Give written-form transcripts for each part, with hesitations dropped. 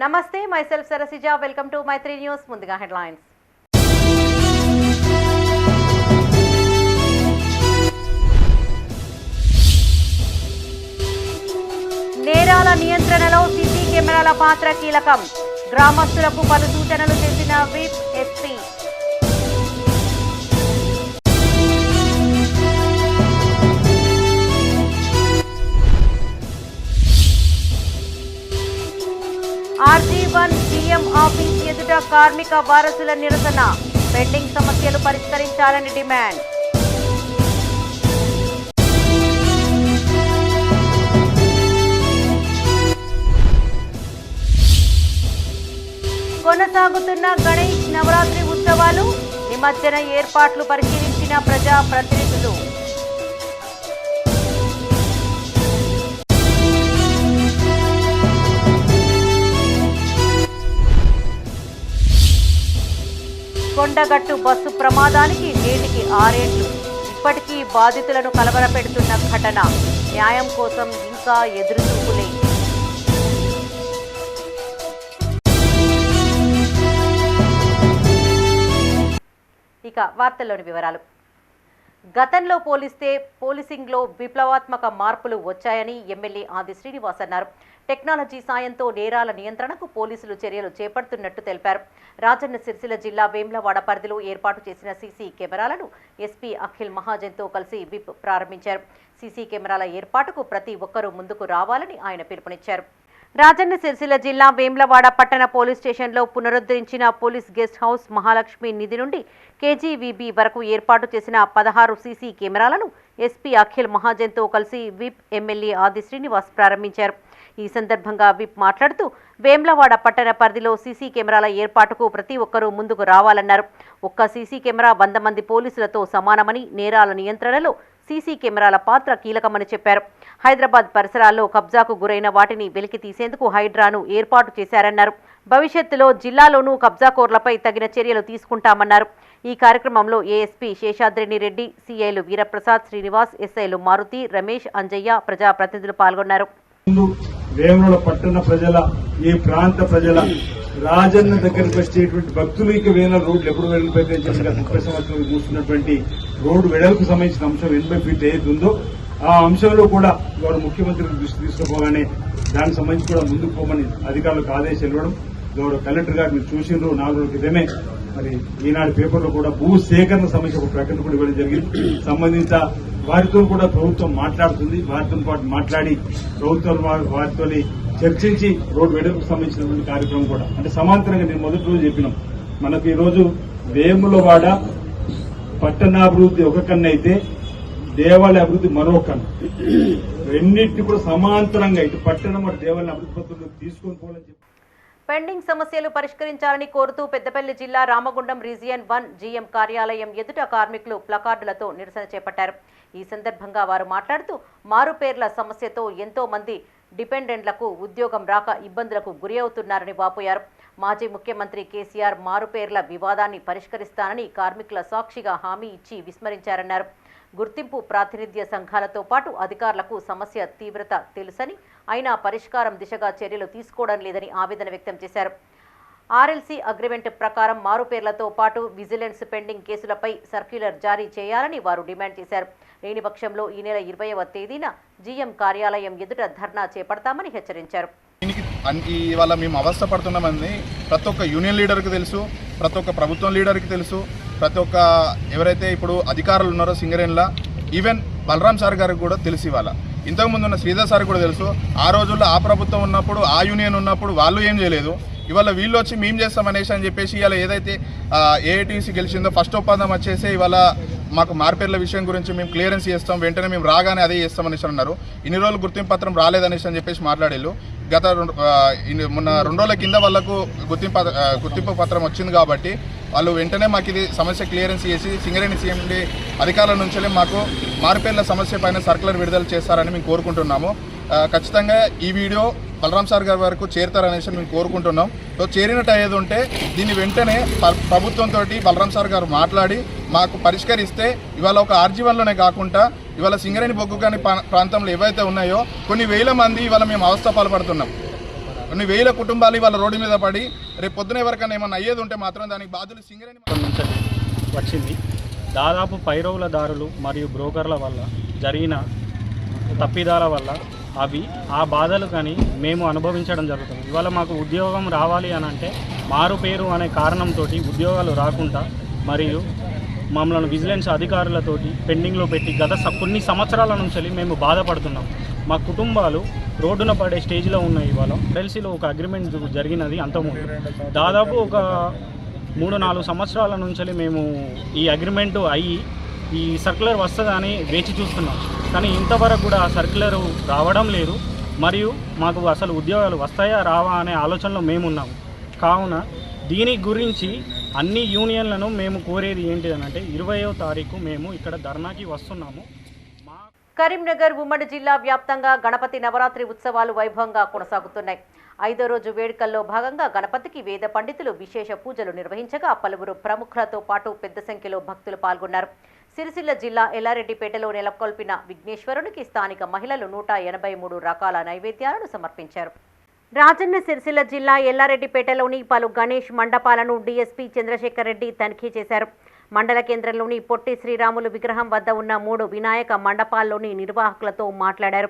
నమస్తే, myself Sarasija. Welcome to Maitri news. ముందుగా headlines. నేరాల నియంత్రణలో సీసీ కెమెరాల పాత్ర కీలకం. గ్రామస్తులకు పలు సూచనలు చేసిన whip SP. RG1 GM office ఎదుట కార్మిక వారసుల నిరసన. పెండింగ్ సమస్యలు పరిష్కరించాలని డిమాండ్. కొనసాగుతున్న గణేష్ నవరాత్రి ఉత్సవాలు. నిమజ్జన ఏర్పాట్లు పరిశీలించిన ప్రజా ప్రతినిధులు. కొండగట్టు బస్సు ప్రమాదానికి నేటికి 6 ఏళ్లు. ఇప్పటికీ బాధితులను కలవరపెడుతున్న ఘటన. న్యాయం కోసం ఇంకా ఎదురుచూపులే. ఇక వార్తల్లోని వివరాలు. గతంలో పోలిస్తే పోలీసింగ్లో విప్లవాత్మక మార్పులు వచ్చాయని ఎమ్మెల్యే ఆది శ్రీనివాస్ అన్నారు. టెక్నాలజీ సాయంతో నేరాల నియంత్రణకు పోలీసులు చర్యలు చేపడుతున్నట్టు తెలిపారు. రాజన్న సిరిసిల్ల జిల్లా వేములవాడ పరిధిలో ఏర్పాటు చేసిన సీసీ కెమెరాలను ఎస్పీ అఖిల్ మహాజన్తో కలిసి విప్ ప్రారంభించారు. సీసీ కెమెరాల ఏర్పాటుకు ప్రతి ఒక్కరూ ముందుకు రావాలని ఆయన పిలుపునిచ్చారు. రాజన్న సిరిసిల్ల జిల్లా వేములవాడ పట్టణ పోలీస్ స్టేషన్లో పునరుద్ధరించిన పోలీస్ గెస్ట్ హౌస్ మహాలక్ష్మి నిధి నుండి కేజీవీబీ వరకు ఏర్పాటు చేసిన 16 సీసీ కెమెరాలను ఎస్పీ అఖిల్ మహాజన్తో కలిసి విప్ ఎమ్మెల్యే ఆది శ్రీనివాస్ ప్రారంభించారు. ఈ సందర్భంగా విప్ మాట్లాడుతూ వేములవాడ పట్టణ పరిధిలో సీసీ కెమెరాల ఏర్పాటుకు ప్రతి ఒక్కరూ ముందుకు రావాలన్నారు. ఒక్క సీసీ కెమెరా 100 మంది పోలీసులతో సమానమని, నేరాల నియంత్రణలో సీసీ కెమెరాల పాత్ర కీలకమని చెప్పారు. హైదరాబాద్ పరిసరాల్లో కబ్జాకు గురైన వాటిని వెలికి తీసేందుకు హైడ్రాను ఏర్పాటు చేశారన్నారు. భవిష్యత్తులో జిల్లాలోనూ కబ్జాకోర్లపై తగిన చర్యలు తీసుకుంటామన్నారు. ఈ కార్యక్రమంలో ఏఎస్పీ శేషాద్రిని రెడ్డి, సిఐలు వీరప్రసాద్, శ్రీనివాస్, ఎస్ఐలు మారుతి, రమేష్, అంజయ్య, ప్రజాప్రతినిధులు పాల్గొన్నారు. వేములవాడ పట్టణ ప్రజల, ఈ ప్రాంత ప్రజల, రాజన్న దగ్గరకు వచ్చేటువంటి భక్తులకి వేల రోడ్లు ఎప్పుడు వెడల్పైతే 30 సంవత్సరాలు చూస్తున్నటువంటి రోడ్డు వెడల్పు సంబంధించిన అంశం 80 ఫీట్ ఏది ఉందో ఆ అంశంలో కూడా గౌరవ ముఖ్యమంత్రి దృష్టి తీసుకుపోగానే దానికి సంబంధించి కూడా ముందుకు పోమని అధికారులకు ఆదేశాలు ఇవ్వడం. గౌరవ కలెక్టర్ గారు మీరు చూసినారు, 4 రోజుల క్రితమే మరి ఈనాడు పేపర్లో కూడా భూ సేకరణ సమస్య ఒక ప్రకటన కూడా ఇవ్వడం జరిగింది. సంబంధిత వారితో కూడా ప్రభుత్వం మాట్లాడుతుంది. వారితో పాటు మాట్లాడి ప్రభుత్వం వారితో చర్చించి రోడ్డు వెడల్పుకు సంబంధించినటువంటి కార్యక్రమం కూడా అంటే సమాంతరంగా నేను మొదటి రోజు చెప్పినాం. మనకు ఈరోజు వేములవాడ పట్టణాభివృద్ధి ఒక కన్ను అయితే దేవాలయ అభివృద్ధి మరో కన్ను. రెండింటిని కూడా సమాంతరంగా ఇటు పట్టణం అటు దేవాలయ అభివృద్ధి పత్రులు తీసుకొని పోవాలని చెప్పి పెండింగ్ సమస్యలు పరిష్కరించాలని కోరుతూ పెద్దపల్లి జిల్లా రామగుండం రీజియన్ 1 జీఎం కార్యాలయం ఎదుట కార్మికులు ప్లకార్డులతో నిరసన చేపట్టారు. ఈ సందర్భంగా వారు మాట్లాడుతూ మారుపేర్ల సమస్యతో ఎంతో మంది డిపెండెంట్లకు ఉద్యోగం రాక ఇబ్బందులకు గురి అవుతున్నారని వాపోయారు. మాజీ ముఖ్యమంత్రి కేసీఆర్ మారుపేర్ల వివాదాన్ని పరిష్కరిస్తానని కార్మికుల సాక్షిగా హామీ ఇచ్చి విస్మరించారన్నారు. గుర్తింపు ప్రాతినిధ్య సంఘాలతో పాటు అధికారులకు సమస్య తీవ్రత తెలుసని, అయినా పరిష్కారం దిశగా చర్యలు తీసుకోవడం లేదని ఆవేదన వ్యక్తం చేశారు. ఆర్ఎల్సీ అగ్రిమెంట్ ప్రకారం మారుపేర్లతో పాటు విజిలెన్స్ పెండింగ్ కేసులపై సర్క్యులర్ జారీ చేయాలని వారు డిమాండ్ చేశారు. లేని పక్షంలో ఈ నెల 20వ తేదీన జీఎం కార్యాలయం ఎదుట ధర్నా చేపడతామని హెచ్చరించారు. ఇవాళ మేము అవస్థపడుతున్నామని ప్రతి ఒక్క యూనియన్ లీడర్కి తెలుసు, ప్రతి ఒక్క ప్రభుత్వం లీడర్కి తెలుసు, ప్రతి ఒక్క ఎవరైతే ఇప్పుడు అధికారులు ఉన్నారో సింగరేణిలా, ఈవెన్ బలరాం సార్ గారికి కూడా తెలుసు. ఇవాళ ఇంతకుముందు ఉన్న శ్రీధర్ సార్ కూడా తెలుసు. ఆ రోజుల్లో ఆ ప్రభుత్వం ఉన్నప్పుడు, ఆ యూనియన్ ఉన్నప్పుడు వాళ్ళు ఏం చేయలేదు. ఇవాళ వీళ్ళు వచ్చి మేము చేస్తామనేసి అని చెప్పేసి ఇవాళ ఏదైతే ఏఐటీసీ గెలిచిందో ఫస్ట్ ఒప్పందం వచ్చేసి ఇవాళ మాకు మార్పేర్ల విషయం గురించి మేము క్లియరెన్స్ చేస్తాం, వెంటనే మేము రాగానే అదే చేస్తామనేసి అన్నారు. ఇన్ని రోజులు గుర్తింపు పత్రం రాలేదనేసి అని చెప్పేసి మాట్లాడేళ్ళు. గత మొన్న 2 రోజుల కింద వాళ్ళకు గుర్తింపు పత్రం వచ్చింది కాబట్టి వాళ్ళు వెంటనే మాకు ఇది సమస్య క్లియరెన్స్ చేసి సింగరేణి సీఎండీ అధికారుల నుంచి మాకు మార్పేర్ల సమస్య పైన సర్కులర్ విడుదల చేస్తారని మేము కోరుకుంటున్నాము. ఖచ్చితంగా ఈ వీడియో బలరాం సార్ గారి వరకు చేరుతారనేసి మేము కోరుకుంటున్నాం. సో చేరినట్టు అయ్యేది ఉంటే దీన్ని వెంటనే ప్రభుత్వంతో బలరాం సార్ గారు మాట్లాడి మాకు పరిష్కరిస్తే ఇవాళ ఒక RG1లోనే కాకుండా ఇవాళ సింగరేణి బొగ్గు కాని ప్రాంతంలో ఏవైతే ఉన్నాయో కొన్ని వేల మంది ఇవాళ మేము అవస్థ పాల్పడుతున్నాం. కొన్ని వేల కుటుంబాలు వాళ్ళ రోడ్డు మీద పడి రేపు పొద్దున ఎవరికైనా ఏమన్నా అయ్యేది ఉంటే మాత్రం దానికి బాధ్యులు సింగరేణి వచ్చింది. దాదాపు పైరవులదారులు మరియు బ్రోకర్ల వల్ల జరిగిన తప్పిదాల వల్ల ఆ బాధలు కానీ మేము అనుభవించడం జరుగుతుంది. ఇవాళ మాకు ఉద్యోగం రావాలి అని అంటే మారు పేరు అనే కారణంతో ఉద్యోగాలు రాకుండా మరియు మమ్మల్ని విజిలెన్స్ అధికారులతోటి పెండింగ్లో పెట్టి గత కొన్ని సంవత్సరాల నుంచి మేము బాధపడుతున్నాం. మా కుటుంబాలు రోడ్డున పడే స్టేజ్లో ఉన్నాయి. ఇవాళ ఎల్సీలో ఒక అగ్రిమెంట్ జరిగినది అంతకుముందు దాదాపు ఒక 3-4 సంవత్సరాల నుంచి మేము ఈ అగ్రిమెంటు అయ్యి ఈ సర్క్యులర్ వస్తుందని వేచి చూస్తున్నాం. కానీ ఇంతవరకు కూడా ఆ సర్క్యులర్ రావడం లేదు. మరియు మాకు అసలు ఉద్యోగాలు వస్తాయా రావా అనే ఆలోచనలో మేమున్నాము. కావున దీని గురించి అన్ని యూనియన్లను మేము కోరేది ఏంటిదనంటే 20వ తారీఖు మేము ఇక్కడ ధర్నాకి వస్తున్నాము. కరీంనగర్ ఉమ్మడి జిల్లా వ్యాప్తంగా గణపతి నవరాత్రి ఉత్సవాలు వైభవంగా కొనసాగుతున్నాయి. 5వ రోజు వేడుకల్లో భాగంగా గణపతికి వేద పండితులు విశేష పూజలు నిర్వహించగా పలువురు ప్రముఖులతో పాటు పెద్ద సంఖ్యలో భక్తులు పాల్గొన్నారు. సిరిసిల్ల జిల్లా ఎల్లారెడ్డిపేటలో నెలకొల్పిన విఘ్నేశ్వరునికి స్థానిక మహిళలు 183 రకాల నైవేద్యాలను సమర్పించారు. రాజన్న సిరిసిల్ల జిల్లా ఎల్లారెడ్డిపేటలోని పలు గణేష్ మండపాలను డీఎస్పీ చంద్రశేఖర్ రెడ్డి తనిఖీ చేశారు. మండల కేంద్రంలోని పొట్టి శ్రీరాములు విగ్రహం వద్ద ఉన్న 3 వినాయక మండపాల్లోని నిర్వాహకులతో మాట్లాడారు.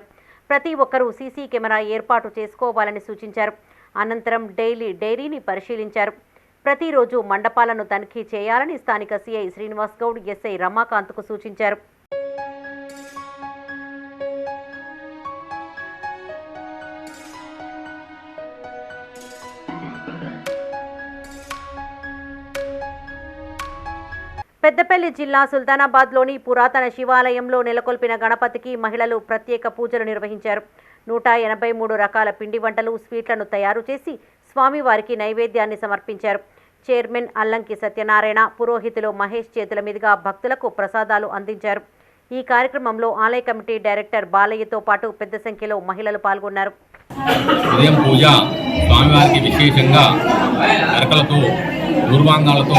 ప్రతి ఒక్కరూ సీసీ కెమెరా ఏర్పాటు చేసుకోవాలని సూచించారు. అనంతరం డైరీని పరిశీలించారు. ప్రతిరోజు మండపాలను తనిఖీ చేయాలని స్థానిక సిఐ శ్రీనివాస్ గౌడ్, ఎస్ఐ రమాకాంత్కు సూచించారు. పెద్దపల్లి జిల్లా సుల్తానాబాద్లోని పురాతన శివాలయంలో నెలకొల్పిన గణపతికి మహిళలు ప్రత్యేక పూజలు నిర్వహించారు. 183 రకాల పిండి వంటలు, స్వీట్లను తయారు చేసి స్వామివారికి నైవేద్యాన్ని సమర్పించారు. చైర్మన్ అల్లంకి సత్యనారాయణ, పురోహితులు మహేష్ చేతుల మీదుగా భక్తులకు ప్రసాదాలు అందించారు. ఈ కార్యక్రమంలో ఆలయ కమిటీ డైరెక్టర్ బాలయ్యతో పాటు పెద్ద సంఖ్యలో మహిళలు పాల్గొన్నారు. ఉదయం పూజ స్వామివారికి విశేషంగా అరకలతో పూర్వాంగాలతో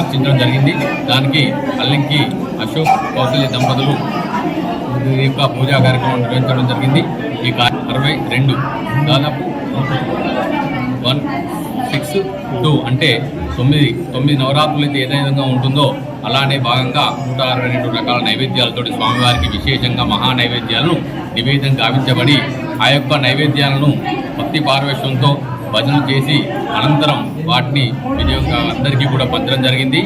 అర్చించడం జరిగింది. దానికి అల్లంకి అశోక్ కౌశల్య దంపతులు ఈ యొక్క పూజా కార్యక్రమం నిర్వహించడం జరిగింది. ఈ 62 దాదాపు 162 అంటే 9 నవరాత్రులు అయితే ఏ విధంగా ఉంటుందో అలానే భాగంగా 162 రకాల నైవేద్యాలతో స్వామివారికి విశేషంగా మహా నైవేద్యాలను నివేదన గావించబడి ఆ యొక్క నైవేద్యాలను భక్తి పారవేశంతో భజనలు చేసి అనంతరం వాటిని విజయంగా అందరికీ కూడా పంచడం జరిగింది.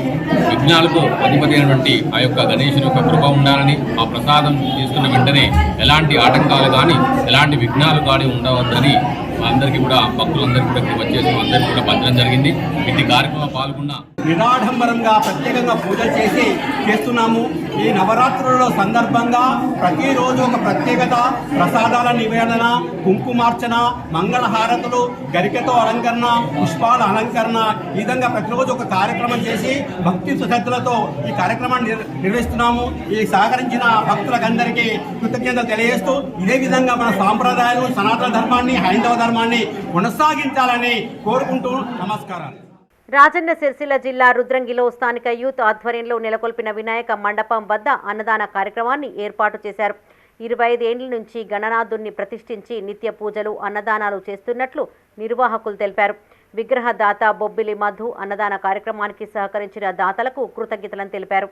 విఘ్నాలకు అధిపతి అయినటువంటి ఆ యొక్క గణేశుని యొక్క కృప ఉండాలని, ఆ ప్రసాదం తీసుకున్న వెంటనే ఎలాంటి ఆటంకాలు కానీ ఎలాంటి విఘ్నాలు కానీ ఉండవద్దని అందరికీ కూడా భక్తులందరికీ కూడా వచ్చేసి అందరికీ కూడా పంచడం జరిగింది. ఇట్టి కార్యక్రమంలో పాల్గొన్న నిరాడంబరంగా ప్రత్యేకంగా పూజలు చేస్తున్నాము. ఈ నవరాత్రుల సందర్భంగా ప్రతిరోజు ఒక ప్రత్యేకత, ప్రసాదాల నివేదన, కుంకుమార్చన, మంగళహారతులు, గరికతో అలంకరణ, పుష్పాల అలంకరణ, ఈ విధంగా ప్రతిరోజు ఒక కార్యక్రమం చేసి భక్తి శ్రద్ధలతో ఈ కార్యక్రమాన్ని నిర్వహిస్తున్నాము. ఈ సహకరించిన భక్తులకందరికీ కృతజ్ఞతలు తెలియజేస్తూ ఇదే విధంగా మన సాంప్రదాయాలు, సనాతన ధర్మాన్ని, హైందవ ధర్మాన్ని కొనసాగించాలని కోరుకుంటూ నమస్కారాలు. రాజన్న సిరిసిల్ల జిల్లా రుద్రంగిలో స్థానిక యూత్ ఆధ్వర్యంలో నెలకొల్పిన వినాయక మండపం వద్ద అన్నదాన కార్యక్రమాన్ని ఏర్పాటు చేశారు. 25 ఏళ్ల నుంచి గణనాథుణ్ణి ప్రతిష్ఠించి నిత్య పూజలు, అన్నదానాలు చేస్తున్నట్లు నిర్వాహకులు తెలిపారు. విగ్రహదాత బొబ్బిలి మధు అన్నదాన కార్యక్రమానికి సహకరించిన దాతలకు కృతజ్ఞతలను తెలిపారు.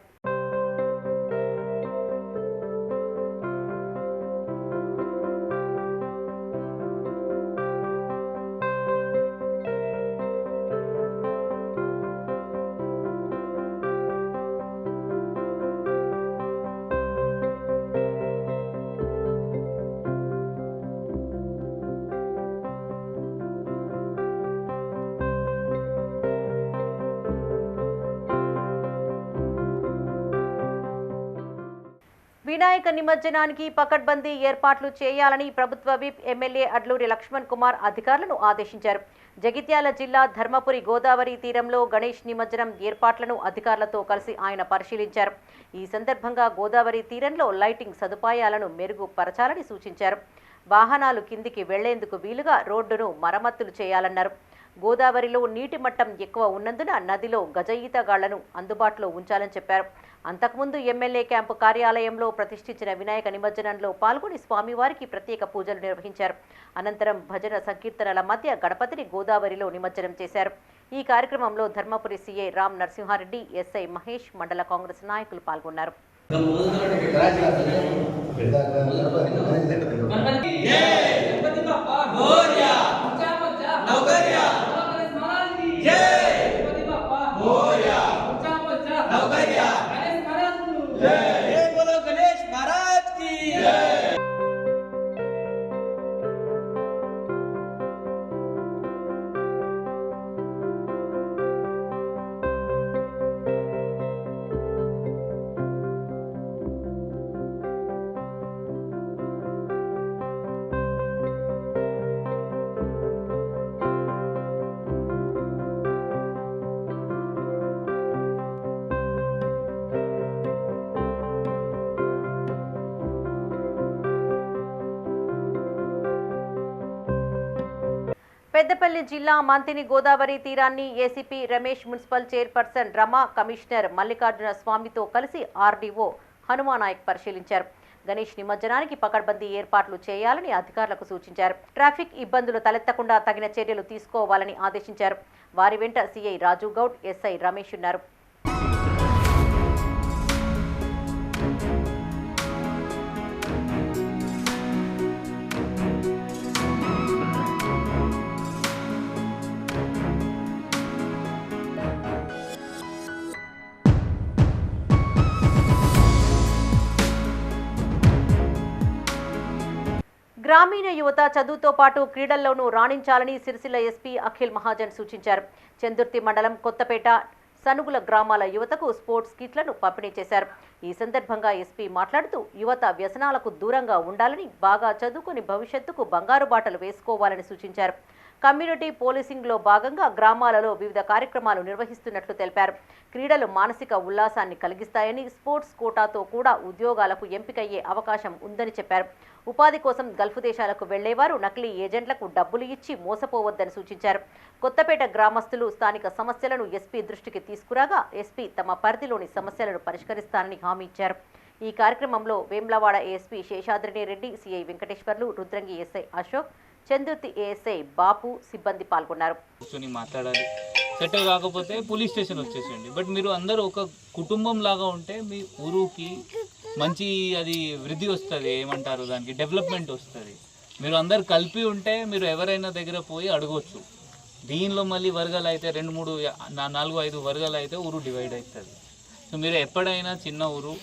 వినాయక నిమజ్జనానికి పకడ్బందీ ఏర్పాట్లు చేయాలని ప్రభుత్వ విప్ ఎమ్మెల్యే అడ్లూరి లక్ష్మణ్ కుమార్ అధికారులను ఆదేశించారు. జగిత్యాల జిల్లా ధర్మపురి గోదావరి తీరంలో గణేష్ నిమజ్జనం ఏర్పాట్లను అధికారులతో కలిసి ఆయన పరిశీలించారు. ఈ సందర్భంగా గోదావరి తీరంలో లైటింగ్ సదుపాయాలను మెరుగుపరచాలని సూచించారు. వాహనాలు కిందికి వెళ్లేందుకు వీలుగా రోడ్డును మరమ్మతులు చేయాలన్నారు. గోదావరిలో నీటి మట్టం ఎక్కువ ఉన్నందున నదిలో గజ ఈతగాళ్లను అందుబాటులో ఉంచాలని చెప్పారు. అంతకుముందు ఎమ్మెల్యే క్యాంపు కార్యాలయంలో ప్రతిష్ఠించిన వినాయక నిమజ్జనంలో పాల్గొని స్వామివారికి ప్రత్యేక పూజలు నిర్వహించారు. అనంతరం భజన సంకీర్తనల మధ్య గణపతిని గోదావరిలో నిమజ్జనం చేశారు. ఈ కార్యక్రమంలో ధర్మపురి సీఐ రామ్ నరసింహారెడ్డి, ఎస్ఐ మహేష్, మండల కాంగ్రెస్ నాయకులు పాల్గొన్నారు. పెద్దపల్లి జిల్లా మంతిని గోదావరి తీరాన్ని ACP Ramesh, municipal chairperson Rama, commissioner Mallikarjuna స్వామితో కలిసి ఆర్డీఓ హనుమానాయక్ పరిశీలించారు. గణేష్ నిమజ్జనానికి పకడ్బందీ ఏర్పాట్లు చేయాలని అధికారులకు సూచించారు. ట్రాఫిక్ ఇబ్బందులు తలెత్తకుండా తగిన చర్యలు తీసుకోవాలని ఆదేశించారు. వారి వెంట సీఐ రాజు గౌడ్, ఎస్ఐ రమేష్ ఉన్నారు. గ్రామీణ యువత చదువుతో పాటు క్రీడల్లోనూ రాణించాలని సిరిసిల్ల ఎస్పీ అఖిల్ మహాజన్ సూచించారు. చందుర్తి మండలం కొత్తపేట, సనుగుల గ్రామాల యువతకు స్పోర్ట్స్ కిట్లను పంపిణీ చేశారు. ఈ సందర్భంగా ఎస్పీ మాట్లాడుతూ యువత వ్యసనాలకు దూరంగా ఉండాలని, బాగా చదువుకుని భవిష్యత్తుకు బంగారు బాటలు వేసుకోవాలని సూచించారు. కమ్యూనిటీ పోలీసింగ్లో భాగంగా గ్రామాలలో వివిధ కార్యక్రమాలు నిర్వహిస్తున్నట్లు తెలిపారు. క్రీడలు మానసిక ఉల్లాసాన్ని కలిగిస్తాయని, స్పోర్ట్స్ కోటాతో కూడా ఉద్యోగాలకు ఎంపికయ్యే అవకాశం ఉందని చెప్పారు. ఉపాధి కోసం గల్ఫ్ దేశాలకు వెళ్లేవారు నకిలీ ఏజెంట్లకు డబ్బులు ఇచ్చి మోసపోవద్దని సూచించారు. కొత్తపేట గ్రామస్తులు స్థానిక సమస్యలను ఎస్పీ దృష్టికి తీసుకురాగా ఎస్పీ తమ పరిధిలోని సమస్యలను పరిష్కరిస్తారని హామీ ఇచ్చారు. ఈ కార్యక్రమంలో Vemulawada ASP Sheshadrini Reddy, CI Venkateshwarlu, Rudrangi SI Ashok, Chandurthi ASI Bapu సిబ్బంది పాల్గొన్నారు. మాట్లాడాలి, సెట్ కాకపోతే పోలీస్ స్టేషన్ వచ్చేసేయండి. బట్ మీరు అందరూ ఒక కుటుంబం లాగా ఉంటే మీ ఊరుకి మంచి అది వృద్ధి వస్తుంది, ఏమంటారు దానికి డెవలప్మెంట్ వస్తుంది. మీరు అందరు కలిపి ఉంటే మీరు ఎవరైనా దగ్గర పోయి అడగవచ్చు. దీనిలో మళ్ళీ వర్గాలు అయితే 2, 3, 4, 5 వర్గాలు అయితే ఊరు డివైడ్ అవుతుంది. సో మీరు ఎప్పుడైనా చిన్న ఊరు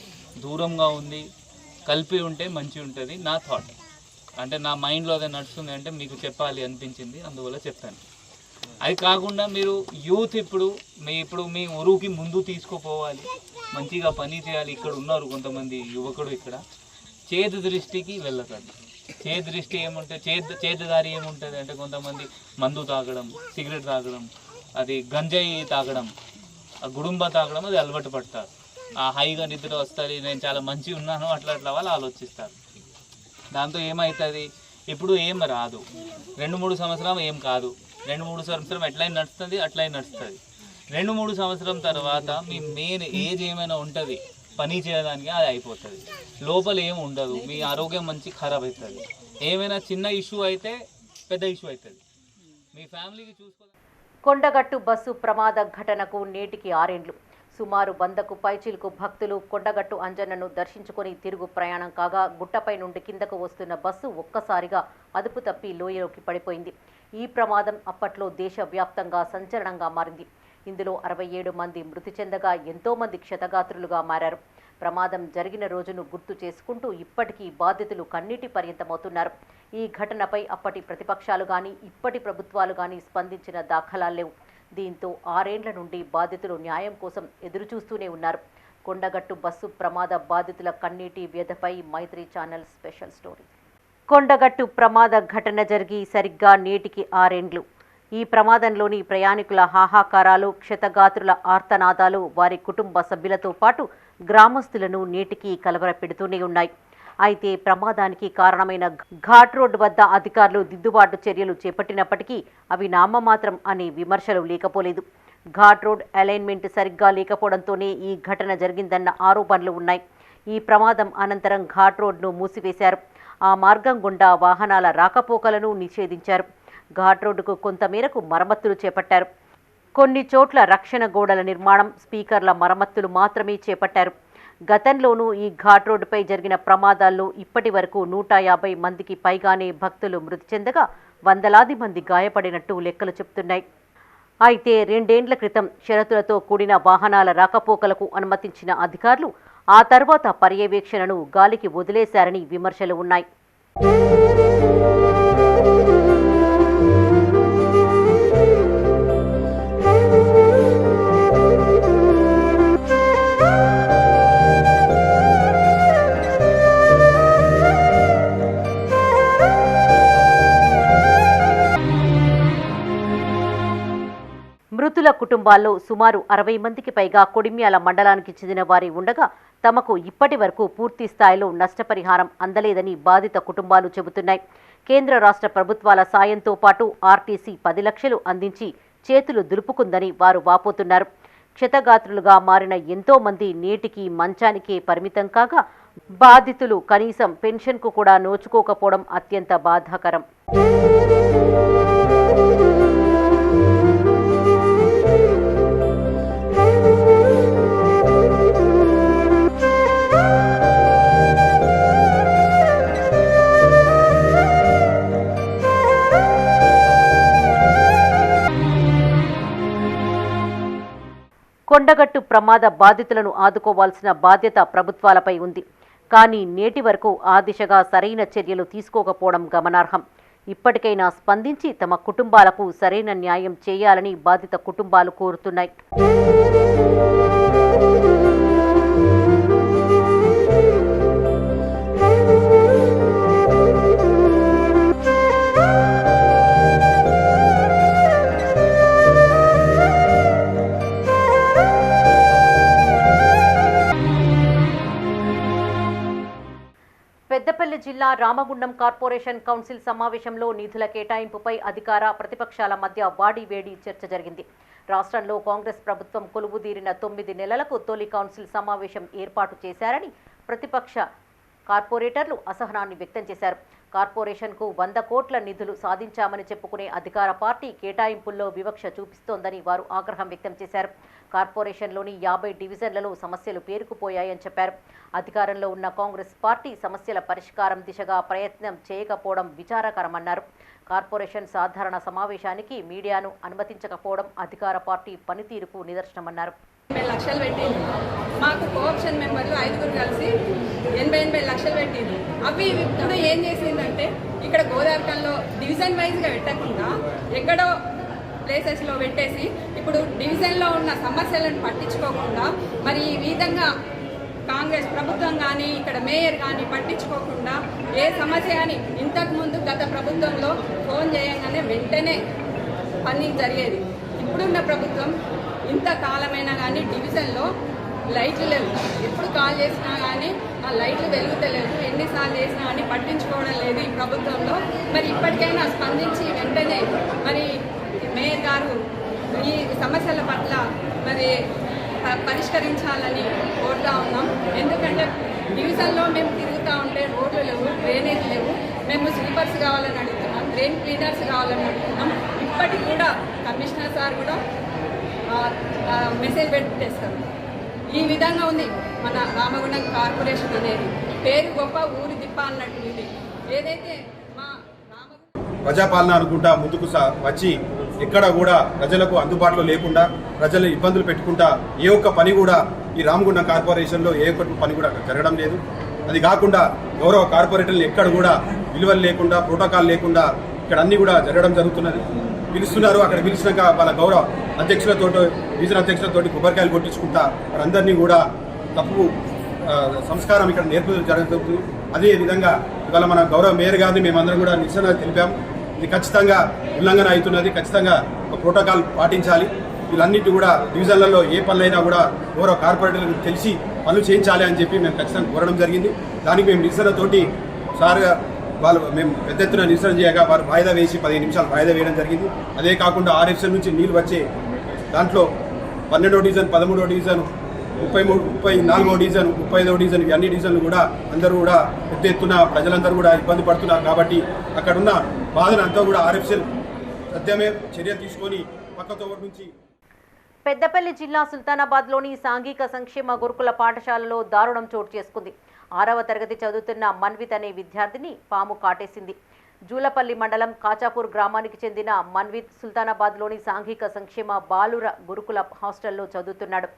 దూరంగా ఉంది కలిపి ఉంటే మంచి ఉంటుంది. నా థాట్ అంటే నా మైండ్లో అదే నడుస్తుంది అంటే మీకు చెప్పాలి అనిపించింది, అందువల్ల చెప్పాను. అది కాకుండా మీరు యూత్ ఇప్పుడు మీ ఊరుకి ముందు తీసుకుపోవాలి, మంచిగా పని చేయాలి. ఇక్కడ ఉన్నారు కొంతమంది యువకుడు, ఇక్కడ చేదు దృష్టికి వెళ్ళకండి. చేదు దృష్టి ఏముంటే చేదుదారి ఏముంటుంది అంటే కొంతమంది మందు తాగడం, సిగరెట్ తాగడం, అది గంజాయి తాగడం, గుడుంబ తాగడం, అది అలవాటు పడతారు. ఆ హైగా నిద్ర వస్తుంది, నేను చాలా మంచిగా ఉన్నాను అట్లా వాళ్ళు ఆలోచిస్తారు. దాంతో ఏమవుతుంది, ఇప్పుడు ఏం రాదు. 2-3 సంవత్సరం ఏం కాదు, 2-3 సంవత్సరం ఎట్లయినా నడుస్తుంది, అట్లయినా నడుస్తుంది. 2-3 సంవత్సరం తర్వాత మీ మెయిన్ ఏజ్ ఏమైనా ఉంటుంది పని చేయడానికి, అది అయిపోతుంది. లోపల ఏం ఉండదు, మీ ఆరోగ్యం మంచి ఖరాబ్ అవుతుంది. ఏమైనా చిన్న ఇష్యూ అయితే పెద్ద ఇష్యూ అవుతుంది. మీ ఫ్యామిలీకి చూసుకో. కొండగట్టు బస్సు ప్రమాద ఘటనకు నేటికి 6 ఏళ్లు. సుమారు 100కు పైచిలుకు భక్తులు కొండగట్టు అంజన్నను దర్శించుకొని తిరుగు ప్రయాణం కాగా గుట్టపై నుండి కిందకు వస్తున్న బస్సు ఒక్కసారిగా అదుపు తప్పి లోయలోకి పడిపోయింది. ఈ ప్రమాదం అప్పట్లో దేశవ్యాప్తంగా సంచలనంగా మారింది. ఇందులో 67 మంది మృతి చెందగా ఎంతో మంది క్షతగాత్రులుగా మారారు. ప్రమాదం జరిగిన రోజును గుర్తు చేసుకుంటూ ఇప్పటికీ బాధితులు కన్నీటి పర్యంతమవుతున్నారు. ఈ ఘటనపై అప్పటి ప్రతిపక్షాలు కానీ ఇప్పటి ప్రభుత్వాలు కానీ స్పందించిన దాఖలాలు లేవు. దీంతో 6 ఏళ్ల నుండి బాధితులు న్యాయం కోసం ఎదురుచూస్తూనే ఉన్నారు. కొండగట్టు బస్సు ప్రమాద బాధితుల కన్నీటి వ్యధపై మైత్రి ఛానల్ స్పెషల్ స్టోరీ. కొండగట్టు ప్రమాద ఘటన జరిగి సరిగ్గా నేటికి 6 ఏళ్లు. ఈ ప్రమాదంలోని ప్రయాణికుల హాహాకారాలు, క్షతగాత్రుల ఆర్తనాదాలు వారి కుటుంబ సభ్యులతో పాటు గ్రామస్తులను నేటికి కలవరపెడుతూనే ఉన్నాయి. అయితే ప్రమాదానికి కారణమైన ఘాట్ రోడ్డు వద్ద అధికారులు దిద్దుబాటు చర్యలు చేపట్టినప్పటికీ అవి నామమాత్రం అనే విమర్శలు లేకపోలేదు. ఘాట్ రోడ్ అలైన్మెంట్ సరిగ్గా లేకపోవడంతోనే ఈ ఘటన జరిగిందన్న ఆరోపణలు ఉన్నాయి. ఈ ప్రమాదం అనంతరం ఘాట్ రోడ్ను మూసివేశారు. ఆ మార్గం గుండా వాహనాల రాకపోకలను నిషేధించారు. ఘాట్ రోడ్డుకు కొంతమేరకు మరమ్మతులు చేపట్టారు. కొన్ని చోట్ల రక్షణ గోడల నిర్మాణం, స్పీకర్ల మరమ్మతులు మాత్రమే చేపట్టారు. గతంలోనూ ఈ ఘాట్ రోడ్డుపై జరిగిన ప్రమాదాల్లో ఇప్పటి వరకు 150 మందికి పైగానే భక్తులు మృతి చెందగా వందలాది మంది గాయపడినట్టు లెక్కలు చెబుతున్నాయి. అయితే 2 ఏండ్ల క్రితం షరతులతో కూడిన వాహనాల రాకపోకలకు అనుమతించిన అధికారులు ఆ తర్వాత పర్యవేక్షణను గాలికి వదిలేశారని విమర్శలు ఉన్నాయి. మృతుల కుటుంబాల్లో సుమారు 60 మందికి పైగా కొడిమ్యాల మండలానికి చెందిన వారి ఉండగా తమకు ఇప్పటి వరకు పూర్తి స్థాయిలో నష్టపరిహారం అందలేదని బాధిత కుటుంబాలు చెబుతున్నాయి. కేంద్ర రాష్ట్ర ప్రభుత్వాల సాయంతో పాటు ఆర్టీసీ 10 లక్షలు అందించి చేతులు దులుపుకుందని వారు వాపోతున్నారు. క్షతగాత్రులుగా మారిన ఎంతో మంది నేటికి మంచానికే పరిమితం కాగా బాధితులు కనీసం పెన్షన్కు కూడా నోచుకోకపోవడం అత్యంత బాధాకరం. కొండగట్టు ప్రమాద బాధితులను ఆదుకోవాల్సిన బాధ్యత ప్రభుత్వాలపై ఉంది. కానీ నేటి వరకు ఆ దిశగా సరైన చర్యలు తీసుకోకపోవడం గమనార్హం. ఇప్పటికైనా స్పందించి తమ కుటుంబాలకు సరైన న్యాయం చేయాలని బాధిత కుటుంబాలు కోరుతున్నాయి. పెద్దపల్లి జిల్లా రామగుండం కార్పొరేషన్ కౌన్సిల్ సమావేశంలో నిధుల కేటాయింపుపై అధికార ప్రతిపక్షాల మధ్య వాడివేడి చర్చ జరిగింది. రాష్ట్రంలో కాంగ్రెస్ ప్రభుత్వం కొలువుదీరిన 9 నెలలకు తొలి కౌన్సిల్ సమావేశం ఏర్పాటు చేశారని ప్రతిపక్ష కార్పొరేటర్లు అసహనాన్ని వ్యక్తం చేశారు. కార్పొరేషన్కు 100 కోట్ల నిధులు సాధించామని చెప్పుకునే అధికార పార్టీ కేటాయింపుల్లో వివక్ష చూపిస్తోందని వారు ఆగ్రహం వ్యక్తం చేశారు. కార్పొరేషన్లోని 50 డివిజన్లలో సమస్యలు పేరుకుపోయాయని చెప్పారు. అధికారంలో ఉన్న కాంగ్రెస్ పార్టీ సమస్యల పరిష్కారం దిశగా ప్రయత్నం చేయకపోవడం విచారకరమన్నారు. కార్పొరేషన్ సాధారణ సమావేశానికి మీడియాను అనుమతించకపోవడం అధికార పార్టీ పనితీరుకు నిదర్శనమన్నారు. 80 లక్షలు పెట్టింది. మాకు కోఆప్షన్ మెంబర్లు 5 కలిసి 80 లక్షలు పెట్టింది. అవి ఇప్పుడు ఏం చేసిందంటే ఇక్కడ గోదావరిలో డివిజన్ వైజ్గా పెట్టకుండా ఎక్కడో ప్లేసెస్లో పెట్టేసి ఇప్పుడు డివిజన్లో ఉన్న సమస్యలను పట్టించుకోకుండా మరి ఈ విధంగా కాంగ్రెస్ ప్రభుత్వం కానీ ఇక్కడ మేయర్ కానీ పట్టించుకోకుండా ఏ సమస్య కానీ ఇంతకుముందు గత ప్రభుత్వంలో ఫోన్ చేయగానే వెంటనే పని జరిగేది. ఇప్పుడున్న ప్రభుత్వం ఇంతకాలమైనా కానీ డివిజన్లో లైట్లు లేవు. ఎప్పుడు కాల్ చేసినా కానీ ఆ లైట్లు వెలుగుతలేవు. ఎన్నిసార్లు చేసినా కానీ పట్టించుకోవడం లేదు ఈ ప్రభుత్వంలో. మరి ఇప్పటికైనా స్పందించి వెంటనే మరి మేయర్ గారు ఈ సమస్యల పట్ల మరి పరిష్కరించాలని కోరుతా ఉన్నాం. ఎందుకంటే డివిజన్లో మేము తిరుగుతూ ఉంటే రోడ్లు లేవు, డ్రైనేజ్ లేవు. మేము స్లీపర్స్ కావాలని అడుగుతున్నాం, డ్రైన్ క్లీనర్స్ కావాలని అడుగుతున్నాం. ఇప్పటికి కూడా కమిషనర్ సార్ కూడా మెసేజ్ పెట్టేస్తారు. ఈ విధంగా ఉంది మన రామగుండం కార్పొరేషన్ అనేది. పేరు గొప్ప ఊరి దిప్ప అన్నట్టు ఉంది. ఏదైతే మా ప్రజాపాలన అనుకుంటా ముందుకు వచ్చి ఎక్కడ కూడా ప్రజలకు అందుబాటులో లేకుండా ప్రజలు ఇబ్బందులు పెట్టుకుంటా ఏ ఒక్క పని కూడా ఈ రామగుండం కార్పొరేషన్లో ఏ ఒక్క పని కూడా జరగడం లేదు. అది కాకుండా గౌరవ కార్పొరేటర్లు ఎక్కడ కూడా విలువలు లేకుండా ప్రోటోకాల్ లేకుండా ఇక్కడ అన్నీ కూడా జరగడం జరుగుతున్నది. పిలుస్తున్నారు, అక్కడ పిలిచినాక వాళ్ళ గౌరవ అధ్యక్షులతో డివిజన్ అధ్యక్షులతో కొబ్బరికాయలు కొట్టించుకుంటా వారందరినీ కూడా తప్పు సంస్కారం ఇక్కడ నేర్పడం జరుగుతుంది. అదేవిధంగా ఇవాళ మన గౌరవ మేయర్ గారిని మేమందరం కూడా నిరసన తెలిపాము. ఇది ఖచ్చితంగా ఉల్లంఘన అవుతున్నది. ఖచ్చితంగా ఒక ప్రోటోకాల్ పాటించాలి. వీళ్ళన్నిటి కూడా డివిజన్లలో ఏ పనులైనా కూడా గౌరవ కార్పొరేటర్లకు తెలిసి పనులు చేయించాలి అని చెప్పి మేము ఖచ్చితంగా కోరడం జరిగింది. దానికి మేము నిరసనతోటి సార్ మేము పెద్ద ఎత్తున నిరసన చేయగా వారు వాయిదా వేసి 15 నిమిషాలు వాయిదా వేయడం జరిగింది. అదే కాకుండా ఆర్ఎఫ్ఎల్ నుంచి నీళ్ళు వచ్చే దాంట్లో 12వ డివిజన్, 13వ డివిజన్, 34వ డివిజన్, 35వ డివిజన్ అన్ని డివిజన్లు కూడా అందరూ కూడా పెద్ద ఎత్తున ప్రజలందరూ కూడా ఇబ్బంది పడుతున్నారు. కాబట్టి అక్కడున్న బాధను అంతా కూడా ఆర్ఎఫ్ఎల్ సత్యమే చర్య తీసుకొని పక్కతో నుంచి. పెద్దపల్లి జిల్లా సుల్తానాబాద్లోని సాంఘిక సంక్షేమ గురుకుల పాఠశాలలో దారుణం చోటు చేసుకుంది. 6వ తరగతి చదువుతున్న మన్విత్ అనే విద్యార్థిని పాము కాటేసింది. జూలపల్లి మండలం కాచాపూర్ గ్రామానికి చెందిన మన్విత్ సుల్తానాబాద్లోని సాంఘిక సంక్షేమ బాలుర గురుకుల హాస్టల్లో చదువుతున్నాడు.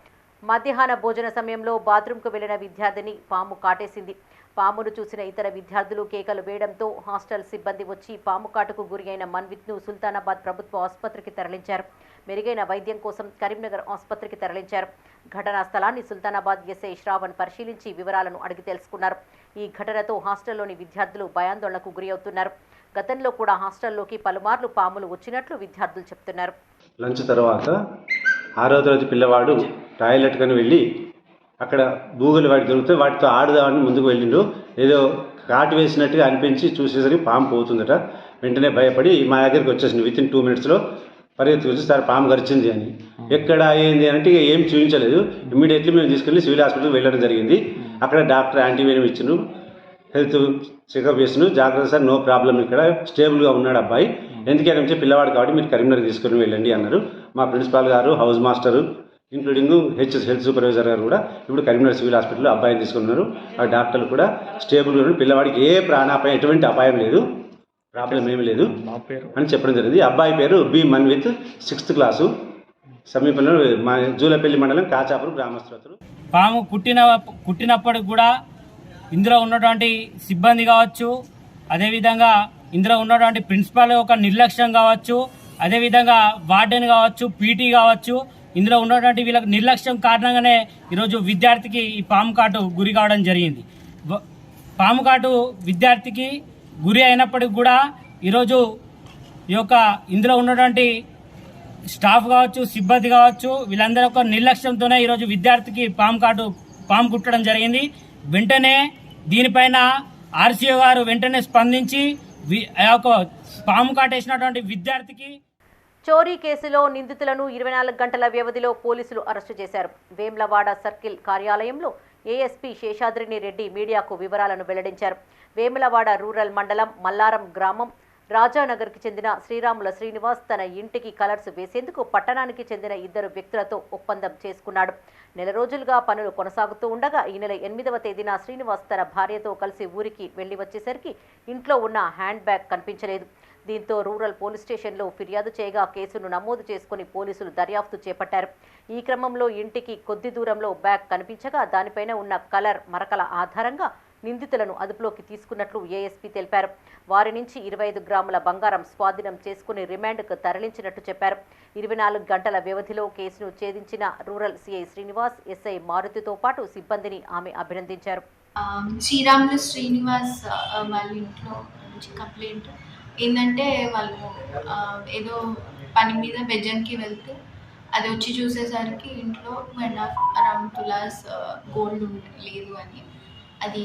మధ్యాహ్న భోజన సమయంలో బాత్రూంకు వెళ్లిన విద్యార్థిని పాము కాటేసింది. పామును చూసిన ఇతర విద్యార్థులు కేకలు వేయడంతో హాస్టల్ సిబ్బంది వచ్చి పాము కాటుకు గురి అయిన మన్విత్ను సుల్తానాబాద్ ప్రభుత్వ ఆసుపత్రికి తరలించారు. మెరుగైన వైద్యం కోసం కరీంనగర్ ఆసుపత్రికి తరలించారు. ఘటనా స్థలాన్ని సుల్తానాబాద్ ఎస్ఐ శ్రావణ్ పరిశీలించి వివరాలను అడిగి తెలుసుకున్నారు. ఈ ఘటనతో హాస్టల్లోని విద్యార్థులు భయాందోళనకు గురి అవుతున్నారు. గతంలో కూడా హాస్టల్లోకి పలుమార్లు పాములు వచ్చినట్లు విద్యార్థులు చెప్తున్నారు. లంచ్ తర్వాత 6వ తరగతి పిల్లవాడు టాయిలెట్ కని వెళ్ళి అక్కడ బూగలు వాటి దొరికితే వాటితో ఆడుదామని ముందుకు వెళ్ళిండు. ఏదో కాటు వేసినట్టుగా అనిపించి చూసేసరికి పాము పోతుందట. వెంటనే భయపడి మా దగ్గరికి వచ్చేసింది. విత్ ఇన్ 2 మినిట్స్లో పరిగెత్తి వచ్చి సార్ పాము గరిచింది అని. ఎక్కడ ఏంది అంటే ఏం చూపించలేదు. ఇమ్మీడియట్లీ మేము తీసుకెళ్ళి సివిల్ హాస్పిటల్కి వెళ్ళడం జరిగింది. అక్కడ డాక్టర్ యాంటీవెనం ఇచ్చిండు, హెల్త్ చెకప్ చేసిన. జాగ్రత్త సార్, నో ప్రాబ్లం, ఇక్కడ స్టేబుల్గా ఉన్నాడు అబ్బాయి, ఎందుకంటే పిల్లవాడు కాబట్టి మీరు కరీంనగర్ తీసుకొని వెళ్ళండి అన్నారు. మా ప్రిన్సిపాల్ గారు, house master, including health supervisor గారు కూడా ఇప్పుడు కరీంనగర్ సివిల్ హాస్పిటల్లో అబ్బాయిని తీసుకున్నారు. ఆ డాక్టర్లు కూడా స్టేబుల్గా ఉన్నారు. పిల్లవాడికి ఏ ప్రాణాపాయం, ఎటువంటి అపాయం లేదు, ప్రాబ్లం ఏమీ లేదు అని చెప్పడం జరిగింది. అబ్బాయి పేరు బి మన్విత్, 6th క్లాసు, సమీపంలో మా జూలపల్లి మండలం కాచాపూర్ గ్రామస్తులు. పాము కుట్టినప్పటికి కూడా ఇందులో ఉన్నటువంటి సిబ్బంది కావచ్చు, అదేవిధంగా ఇందులో ఉన్నటువంటి ప్రిన్సిపాల్ యొక్క నిర్లక్ష్యం కావచ్చు, అదేవిధంగా వార్డెన్ కావచ్చు, పీటీ కావచ్చు, ఇందులో ఉన్నటువంటి వీళ్ళకి నిర్లక్ష్యం కారణంగానే ఈరోజు విద్యార్థికి ఈ పాము కాటు గురి కావడం జరిగింది. పాము కాటు విద్యార్థికి గురి అయినప్పటికి కూడా ఈరోజు ఈ యొక్క ఇందులో ఉన్నటువంటి స్టాఫ్ కావచ్చు, సిబ్బంది కావచ్చు, వీళ్ళందరి యొక్క నిర్లక్ష్యంతోనే ఈరోజు విద్యార్థికి పాము కుట్టడం జరిగింది. వెంటనే దీనిపైన ఆర్సీఓ గారు వెంటనే స్పందించి ఆ యొక్క పాము కాటేసినటువంటి విద్యార్థికి. చోరీ కేసులో నిందితులను 24 గంటల వ్యవధిలో పోలీసులు అరెస్టు చేశారు. వేమ్లవాడ సర్కిల్ కార్యాలయంలో ఏఎస్పీ శేషాద్రిని రెడ్డి మీడియాకు వివరాలను వెల్లడించారు. వేములవాడ రూరల్ మండలం మల్లారం గ్రామం రాజానగర్కి చెందిన శ్రీరాముల శ్రీనివాస్ తన ఇంటికి కలర్స్ వేసేందుకు పట్టణానికి చెందిన 2 వ్యక్తులతో ఒప్పందం చేసుకున్నాడు. నెల రోజులుగా పనులు కొనసాగుతూ ఉండగా ఈ నెల 8వ తేదీన శ్రీనివాస్ తన భార్యతో కలిసి ఊరికి వెళ్లి వచ్చేసరికి ఇంట్లో ఉన్న హ్యాండ్ బ్యాగ్ కనిపించలేదు. దీంతో రూరల్ పోలీస్ స్టేషన్లో ఫిర్యాదు చేయగా కేసును నమోదు చేసుకుని పోలీసులు దర్యాప్తు చేపట్టారు. ఈ క్రమంలో ఇంటికి కొద్ది దూరంలో బ్యాగ్ కనిపించగా దానిపైన ఉన్న కలర్ మరకల ఆధారంగా నిందితులను అదుపులోకి తీసుకున్నట్లు ఏఎస్పీ తెలిపారు. వారి నుంచి 25 గ్రాముల బంగారం స్వాధీనం చేసుకుని రిమాండ్కు తరలించినట్టు చెప్పారు. 24 గంటల వ్యవధిలో కేసును ఛేదించిన రూరల్ సిఐ శ్రీనివాస్, ఎస్ఐ మారుతితో పాటు సిబ్బందిని ఆమె అభినందించారు. శ్రీరాములు శ్రీనివాస్ వాళ్ళ ఇంట్లో నుంచి కంప్లైంట్ ఏంటంటే వాళ్ళు ఏదో పని మీద బెజన్కి వెళ్తే అది వచ్చి చూసేసరికి ఇంట్లో 2.5 అరౌండ్ తులాస్ గోల్డ్ లేదు అని అది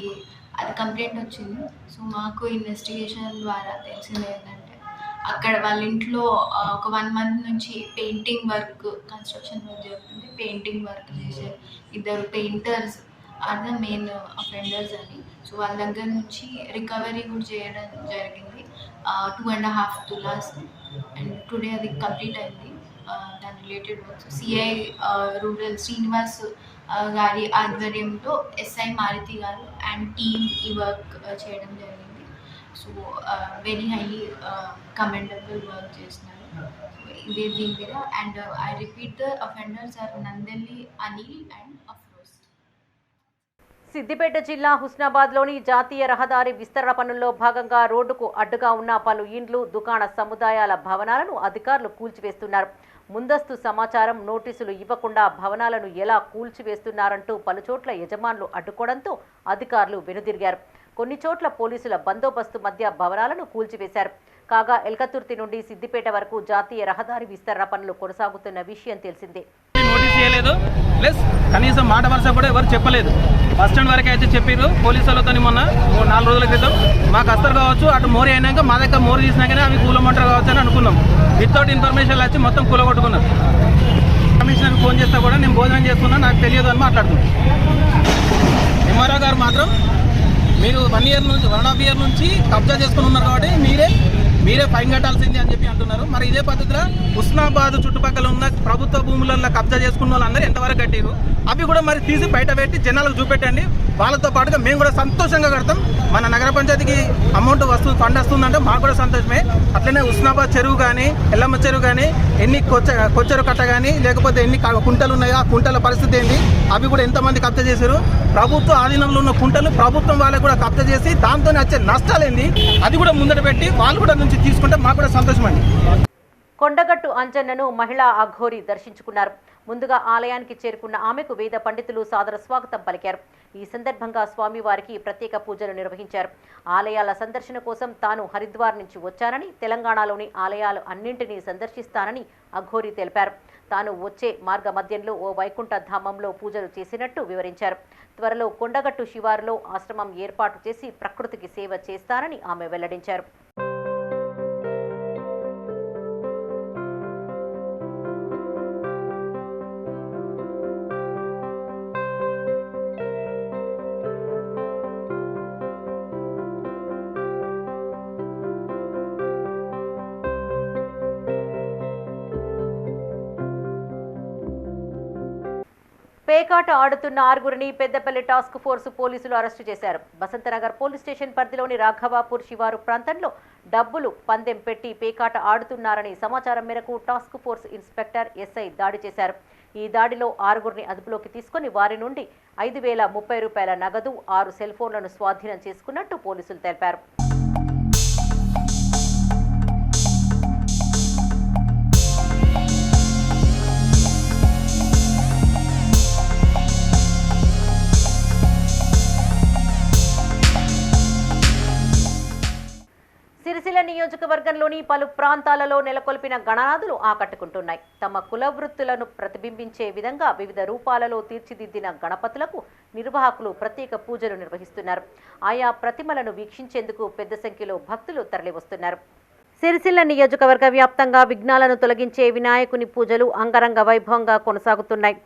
కంప్లైంట్ వచ్చింది. సో మాకు ఇన్వెస్టిగేషన్ ద్వారా తెలిసింది ఏంటంటే అక్కడ వాళ్ళ ఇంట్లో ఒక 1 మంత్ నుంచి పెయింటింగ్ వర్క్, కన్స్ట్రక్షన్ వర్క్ జరుగుతుంది. పెయింటింగ్ వర్క్ చేసే 2 painters are the main offenders అని. సో వాళ్ళ దగ్గర నుంచి రికవరీ కూడా చేయడం జరిగింది 2.5 తులాస్. అండ్ టుడే అది కంప్లీట్ అయింది. దాని related works CI rural Srinivas గారి ఆధ్వర్యంలో ఎస్ఐ మారుతి గారు అండ్ టీమ్ ఈ వర్క్ చేయడం జరిగింది. So very highly commendable work చేస్తున్నారు ఇదే దీని మీద. And I repeat the offenders are Nandelli Anil and Afroz. Siddipet జిల్లా హుస్నాబాద్లోని జాతీయ రహదారి విస్తరణ పనుల్లో భాగంగా రోడ్డుకు అడ్డుగా ఉన్న పలు ఇండ్లు, దుకాణ సముదాయాల భవనాలను అధికారులు కూల్చివేస్తున్నారు. ముందస్తు సమాచారం, నోటీసులు ఇవ్వకుండా భవనాలను ఎలా కూల్చివేస్తున్నారంటూ పలుచోట్ల యజమానులు అడ్డుకోవడంతో అధికారులు వెనుదిరిగారు. కొన్ని చోట్ల పోలీసుల బందోబస్తు మధ్య భవనాలను కూల్చివేశారు. కాగా ఎల్కతుర్తి నుండి సిద్దిపేట వరకు జాతీయ రహదారి విస్తరణ పనులు కొనసాగుతున్న విషయం తెలిసిందే. నోటీస్ చేయలేదు, ప్లస్ కనీసం మాట వరుస కూడా ఎవరు చెప్పలేదు. బస్ స్టాండ్ వరకు అయితే చెప్పారు పోలీసు వాళ్ళతో మొన్న 4 రోజుల క్రితం. మాకు అస్తరు కావచ్చు, అటు మోరీ అయినాక మా దగ్గర మోరీ తీసినాకనే అవి కూలమంటారు కావచ్చు అని అనుకున్నాం. వితౌట్ ఇన్ఫర్మేషన్ వచ్చి మొత్తం కూలగొట్టుకున్నారు. కమిషనర్కి ఫోన్ చేస్తే కూడా నేను భోజనం చేస్తున్నా, నాకు తెలియదు అని మాట్లాడుతున్నాను. ఎంఆర్ఓ గారు మాత్రం మీరు 1.5 year నుంచి కబ్జా చేసుకుని ఉన్నారు కాబట్టి మీరే ఫైన్ కట్టాల్సింది అని చెప్పి అంటున్నారు. మరి ఇదే పద్ధతిలో హుస్నాబాద్ చుట్టుపక్కల ఉన్న ప్రభుత్వ భూములలో కబ్జా చేసుకున్న వాళ్ళందరూ ఎంతవరకు కట్టారు, అవి కూడా మరి తీసి బయట పెట్టి జనాలకు చూపెట్టండి. వాళ్ళతో పాటుగా మేము కూడా సంతోషంగా కడతాం. మన నగర పంచాయతీకి అమౌంట్ ఫండ్ వస్తుందంటే మాకు కూడా సంతోషమే. అట్లనే హుస్నాబాద్ చెరువు కానీ, ఎల్లమ్మ చెరువు కానీ, ఎన్ని కొచ్చెరు కట్ట కానీ, లేకపోతే ఎన్ని కుంటలు ఉన్నాయో ఆ కుంటల పరిస్థితి ఏంటి, అవి కూడా ఎంతమంది కబ్జా చేశారు. ప్రభుత్వ ఆధీనంలో ఉన్న కుంటలు ప్రభుత్వం వాళ్ళకు కూడా కబ్జా చేసి దాంతో వచ్చే నష్టాలేంది అది కూడా ముందట పెట్టి వాళ్ళు కూడా నుంచి తీసుకుంటే మాకు కూడా సంతోషం అండి. కొండగట్టు అంజన్నను మహిళా అఘోరి దర్శించుకున్నారు. ముందుగా ఆలయానికి చేరుకున్న ఆమెకు వేద పండితులు సాదర స్వాగతం పలికారు. ఈ సందర్భంగా స్వామివారికి ప్రత్యేక పూజలు నిర్వహించారు. ఆలయాల సందర్శన కోసం తాను హరిద్వార్ నుంచి వచ్చానని, తెలంగాణలోని ఆలయాలు అన్నింటినీ సందర్శిస్తానని అఘోరి తెలిపారు. తాను వచ్చే మార్గ మధ్యంలో ఓ వైకుంఠ ధామంలో పూజలు చేసినట్టు వివరించారు. త్వరలో కొండగట్టు శివారులో ఆశ్రమం ఏర్పాటు చేసి ప్రకృతికి సేవ చేస్తానని ఆమె వెల్లడించారు. పేకాట ఆడుతున్న 6గురిని పెద్దపల్లి టాస్క్ ఫోర్స్ పోలీసులు అరెస్టు చేశారు. బసంతనగర్ పోలీస్ స్టేషన్ పరిధిలోని రాఘవాపూర్ శివారు ప్రాంతంలో డబ్బులు పందెం పెట్టి పేకాట ఆడుతున్నారని సమాచారం మేరకు టాస్క్ ఫోర్స్ ఇన్స్పెక్టర్ ఎస్ఐ దాడి చేశారు. ఈ దాడిలో 6గురిని అదుపులోకి తీసుకుని వారి నుండి 5,030 రూపాయల నగదు, 6 సెల్ ఫోన్లను స్వాధీనం చేసుకున్నట్టు పోలీసులు తెలిపారు. సిరిసిల్ల నియోజకవర్గంలోని పలు ప్రాంతాలలో నెలకొల్పిన గణనాథులు ఆకట్టుకుంటున్నాయి. తమ కుల వృత్తులను ప్రతిబింబించే విధంగా వివిధ రూపాలలో తీర్చిదిద్దిన గణపతులకు నిర్వాహకులు ప్రత్యేక పూజలు నిర్వహిస్తున్నారు. ఆయా ప్రతిమలను వీక్షించేందుకు పెద్ద సంఖ్యలో భక్తులు తరలివస్తున్నారు. సిరిసిల్ల నియోజకవర్గ వ్యాప్తంగా విఘ్నాలను తొలగించే వినాయకుని పూజలు అంగరంగ వైభవంగా కొనసాగుతున్నాయి.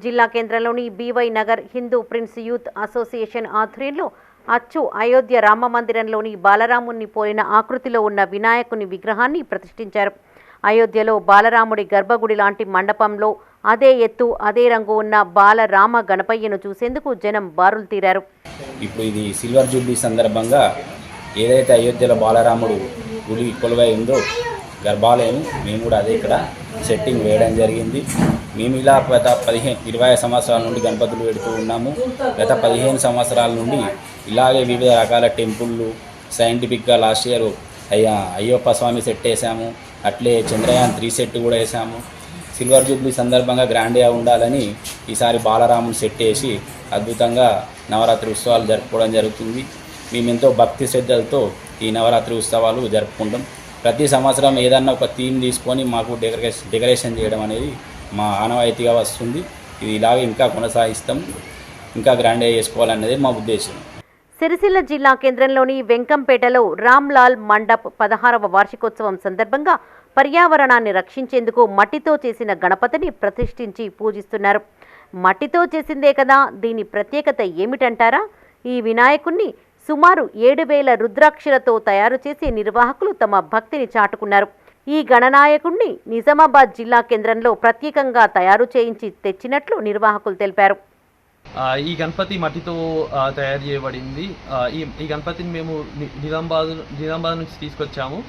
జిల్లా కేంద్రంలోని BY Nagar Hindu prince youth association ఆధ్వర్యంలో అచ్చు అయోధ్య రామ మందిరంలోని బాలరాముని పోలిన ఆకృతిలో ఉన్న వినాయకుని విగ్రహాన్ని ప్రతిష్ఠించారు. అయోధ్యలో బాలరాముడి గర్భగుడి లాంటి మండపంలో అదే ఎత్తు అదే రంగు ఉన్న బాలరామ గణపయ్యను చూసేందుకు జనం బారులు తీరారు. ఇప్పుడు ఇది సిల్వర్ జూబ్లీ సందర్భంగా ఏదైతే అయోధ్యలో బాలరాముడు గుడి కొలువై ఉందో గర్భాలయం, మేము కూడా అదే ఇక్కడ సెట్టింగ్ వేయడం జరిగింది. మేము ఇలా గత 15-20 సంవత్సరాల నుండి గణపతులు పెడుతూ ఉన్నాము. గత 15 సంవత్సరాల నుండి ఇలాగే వివిధ రకాల టెంపుళ్ళు సైంటిఫిక్గా లాస్ట్ ఇయర్ అయ్యప్ప స్వామి సెట్ వేసాము, అట్లే చంద్రయాన్ 3 సెట్ కూడా వేసాము. సిల్వర్ జూబ్లీ సందర్భంగా గ్రాండ్గా ఉండాలని ఈసారి బాలరాముని సెట్ వేసి అద్భుతంగా నవరాత్రి ఉత్సవాలు జరుపుకోవడం జరుగుతుంది. మేము ఎంతో భక్తి శ్రద్ధలతో ఈ నవరాత్రి ఉత్సవాలు జరుపుకుంటాం. ప్రతి సంవత్సరం ఏదన్నా ఒక థీమ్ తీసుకొని మాకు డెకరేషన్ చేయడం అనేది మా ఆనవాయితీగా వస్తుంది. ఇది ఇలాగే ఇంకా కొనసాగిస్తాం, ఇంకా గ్రాండ్గా చేసుకోవాలనేది మా ఉద్దేశం. సిరిసిల్ల జిల్లా కేంద్రంలోని వెంకంపేటలో రామ్లాల్ మండప్ 16వ వార్షికోత్సవం సందర్భంగా పర్యావరణాన్ని రక్షించేందుకు మట్టితో చేసిన గణపతిని ప్రతిష్ఠించి పూజిస్తున్నారు. మట్టితో చేసిందే కదా, దీని ప్రత్యేకత ఏమిటంటారా? ఈ వినాయకుణ్ణి సుమారు 7,000 రుద్రాక్షలతో తయారు చేసి నిర్వాహకులు తమ భక్తిని చాటుకున్నారు. ఈ గణనాయకుణ్ణి నిజామాబాద్ జిల్లా కేంద్రంలో ప్రత్యేకంగా తయారు చేయించి తెచ్చినట్లు నిర్వాహకులు తెలిపారు. ఈ గణపతి మట్టితో తయారు చేయబడింది. ఈ గణపతిని మేము నిజామాబాద్ నుంచి తీసుకొచ్చాము.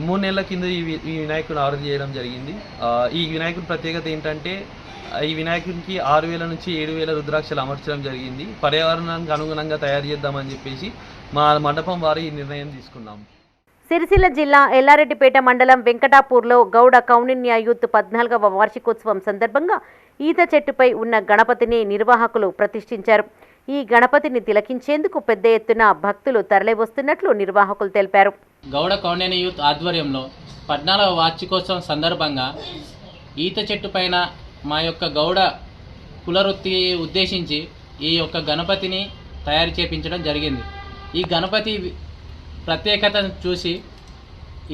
3 నెలల కింద ఈ వినాయకుని ఆర్డర్ చేయడం జరిగింది. ఈ వినాయకుని ప్రత్యేకత ఏంటంటే ఈ వినాయకునికి 6,000 నుంచి 7,000 రుద్రాక్షలు అమర్చడం జరిగింది. పర్యావరణానికి అనుగుణంగా తయారు చేద్దామని చెప్పేసి మా మండపం వారు ఈ నిర్ణయం తీసుకున్నాము. సిరిసిల్ల జిల్లా ఎల్లారెడ్డిపేట మండలం వెంకటాపూర్లో గౌడ కౌండిన్య యూత్ 14వ వార్షికోత్సవం సందర్భంగా ఈత చెట్టుపై ఉన్న గణపతిని నిర్వాహకులు ప్రతిష్ఠించారు. ఈ గణపతిని తిలకించేందుకు పెద్ద ఎత్తున భక్తులు తరలివస్తున్నట్లు నిర్వాహకులు తెలిపారు. గౌడ కౌండిన్య యూత్ ఆధ్వర్యంలో 14వ వార్షికోత్సవం సందర్భంగా ఈత చెట్టు పైన మా యొక్క గౌడ కులవృత్తి ఉద్దేశించి ఈ యొక్క గణపతిని తయారు చేయించడం జరిగింది. ఈ గణపతి ప్రత్యేకతను చూసి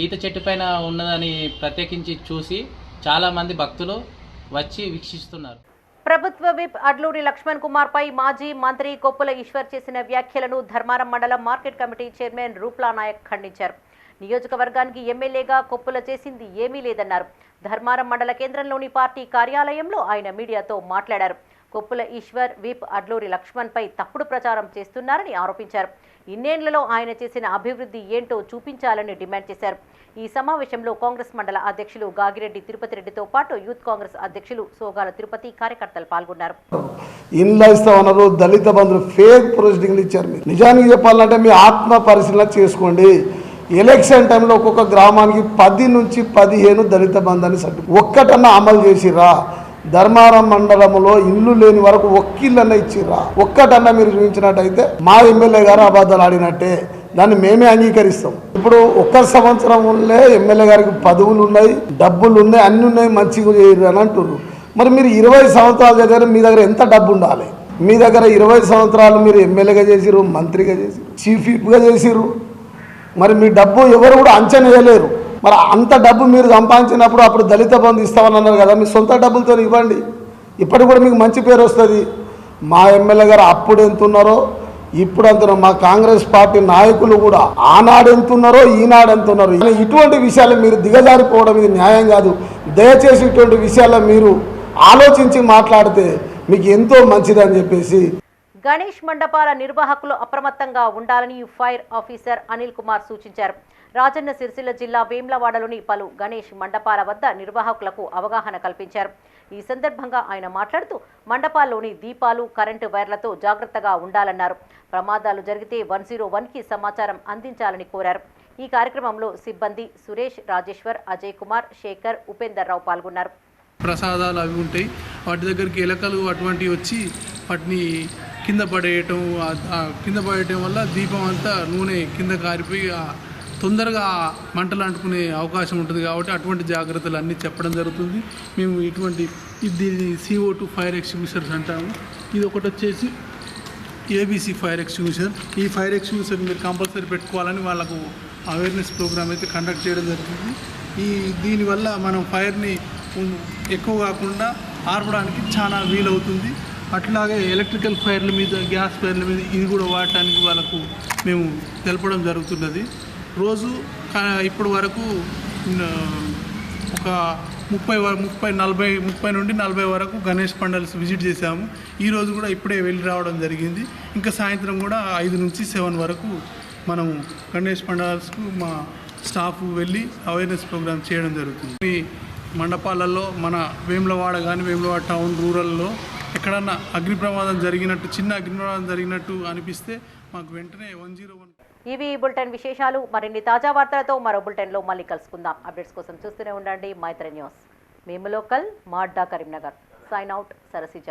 ఈత చెట్టు పైన ఉన్నదని ప్రత్యేకించి చూసి చాలామంది భక్తులు వచ్చి వీక్షిస్తున్నారు. ప్రభుత్వ విప్ అడ్లూరి లక్ష్మణ్ కుమార్ పై మాజీ మంత్రి కొప్పుల ఈశ్వర్ చేసిన వ్యాఖ్యలను ధర్మారం మండలం market committee chairman Rupla Naik ఖండించారు. నియోజకవర్గానికి ఎమ్మెల్యేగా కొప్పుల చేసింది ఏమీ లేదన్నారు. ధర్మారం మండల కేంద్రంలోని పార్టీ కార్యాలయంలో ఆయన మీడియాతో మాట్లాడారు. కొప్పుల ఈశ్వర్ విప్ అడ్లూరి లక్ష్మణ్ పై తప్పుడు ప్రచారం చేస్తున్నారని ఆరోపించారు. ఇన్నేళ్లలో ఆయన చేసిన అభివృద్ధి ఏంటో చూపించాలని డిమాండ్ చేశారు. ఈ సమావేశంలో కాంగ్రెస్ మండల అధ్యక్షులు గాగిరెడ్డి తిరుపతి రెడ్డితో పాటు యూత్ కాంగ్రెస్ అధ్యక్షులు సోగాల తిరుపతి కార్యకర్తలు పాల్గొన్నారు. ఇన్లా ఇస్తామన్నారు, దళిత బంధువులు ఫేక్ ప్రొసీడింగ్లు ఇచ్చారు. మీరు నిజానికి చెప్పాలంటే మీ ఆత్మ పరిశీలన చేసుకోండి. ఎలక్షన్ టైంలో ఒక్కొక్క గ్రామానికి 10 నుంచి 15 దళిత బంధాన్ని ఒక్కటన్నా అమలు చేసిరా? ధర్మారం మండలంలో ఇల్లు లేని వరకు ఒక్కిళ్ళన్నా ఇచ్చిరా? ఒక్కటన్నా మీరు చూపించినట్టయితే మా ఎమ్మెల్యే గారు అబద్ధాలు ఆడినట్టే, దాన్ని మేమే అంగీకరిస్తాం. ఇప్పుడు ఒక్క సంవత్సరంలో ఎమ్మెల్యే గారికి పదవులు ఉన్నాయి, డబ్బులు ఉన్నాయి, అన్ని ఉన్నాయి, మంచిగా చేయరు అని అంటున్నారు. మరి మీరు 20 సంవత్సరాల దగ్గర మీ దగ్గర ఎంత డబ్బు ఉండాలి? మీ దగ్గర 20 సంవత్సరాలు మీరు ఎమ్మెల్యేగా చేసిరు, మంత్రిగా చేసిరు, చీఫ్ విప్గా చేసిరు. మరి మీ డబ్బు ఎవరు కూడా అంచనా వేయలేరు. మరి అంత డబ్బు మీరు సంపాదించినప్పుడు అప్పుడు దళిత బంధు ఇస్తామని అన్నారు కదా, మీ సొంత డబ్బులతో ఇవ్వండి. ఇప్పటికి కూడా మీకు మంచి పేరు వస్తుంది. మా ఎమ్మెల్యే గారు అప్పుడు ఎంత ఉన్నారో ఇప్పుడు అంత, మా కాంగ్రెస్ పార్టీ నాయకులు కూడా ఆనాడు ఎంత ఉన్నారో ఈనాడు ఎంత ఉన్నారు. ఇటువంటి విషయాలు మీరు దిగజారిపోవడం ఇది న్యాయం కాదు. దయచేసి ఇటువంటి విషయాల్లో మీరు ఆలోచించి మాట్లాడితే మీకు ఎంతో మంచిదని చెప్పేసి గణేష్ మండపాల నిర్వాహకులు అప్రమత్తంగా ఉండాలని ఫైర్ ఆఫీసర్ అనిల్ కుమార్ సూచించారు. రాజన్న సిరిసిల్ల జిల్లా వేమ్లవాడలోని పలు గణేష్ మండపాల వద్ద నిర్వాహకులకు అవగాహన కల్పించారు. ఈ సందర్భంగా ఆయన మాట్లాడుతూ మండపాల్లోని దీపాలు, కరెంటు వైర్లతో జాగ్రత్తగా ఉండాలన్నారు. ప్రమాదాలు జరిగితే 101కి సమాచారం అందించాలని కోరారు. ఈ కార్యక్రమంలో సిబ్బంది సురేష్, రాజేశ్వర్, అజయ్ కుమార్, శేఖర్, ఉపేందర్ రావు పాల్గొన్నారు. ప్రసాదాలు అవి ఉంటాయి, వాటి దగ్గరికి ఎలకలు అటువంటివి వచ్చి వాటిని కింద పడేయటం వల్ల దీపం అంతా నూనె కింద కారిపోయి తొందరగా మంటలు అంటుకునే అవకాశం ఉంటుంది. కాబట్టి అటువంటి జాగ్రత్తలు అన్నీ చెప్పడం జరుగుతుంది. మేము దీన్ని CO2 ఫైర్ ఎక్స్టింగ్విషర్స్ అంటాము. ఇది ఒకటి వచ్చేసి ABC ఫైర్ ఎక్స్టింగ్విషర్. ఈ ఫైర్ ఎక్స్టింగ్విషర్ మీరు కంపల్సరీ పెట్టుకోవాలని వాళ్ళకు అవేర్నెస్ ప్రోగ్రామ్ అయితే కండక్ట్ చేయడం జరుగుతుంది. దీనివల్ల మనం ఫైర్ని ఎక్కువ కాకుండా ఆర్పడానికి చాలా వీలవుతుంది. అట్లాగే ఎలక్ట్రికల్ ఫైర్ల మీద, గ్యాస్ ఫైర్ల మీద ఇది కూడా వాడటానికి వాళ్ళకు మేము తెలపడం జరుగుతున్నది. రోజు ఇప్పటి వరకు ఒక 30 నుండి 40 వరకు గణేష్ పండాల్స్ విజిట్ చేశాము. ఈరోజు కూడా ఇప్పుడే వెళ్ళి రావడం జరిగింది. ఇంకా సాయంత్రం కూడా 5 నుంచి 7 వరకు మనము గణేష్ పండాల్స్కు మా స్టాఫ్ వెళ్ళి అవేర్నెస్ ప్రోగ్రామ్ చేయడం జరుగుతుంది. ఈ మండపాలలో మన వేములవాడ కానీ, వేములవాడ టౌన్ రూరల్లో ఎక్కడన్నా అగ్ని ప్రమాదం జరిగినట్టు, చిన్న అగ్ని ప్రమాదం జరిగినట్టు అనిపిస్తే మాకు వెంటనే 101. ఇవి బులెటిన్ విశేషాలు. మరిన్ని తాజా వార్తలతో మరో బులెటిన్లో మళ్ళీ కలుసుకుందాం. అప్డేట్స్ కోసం చూస్తూనే ఉండండి మైత్రి న్యూస్. మేము లోకల్, మాడ్డా, కరీంనగర్. Sign out, Sarasija.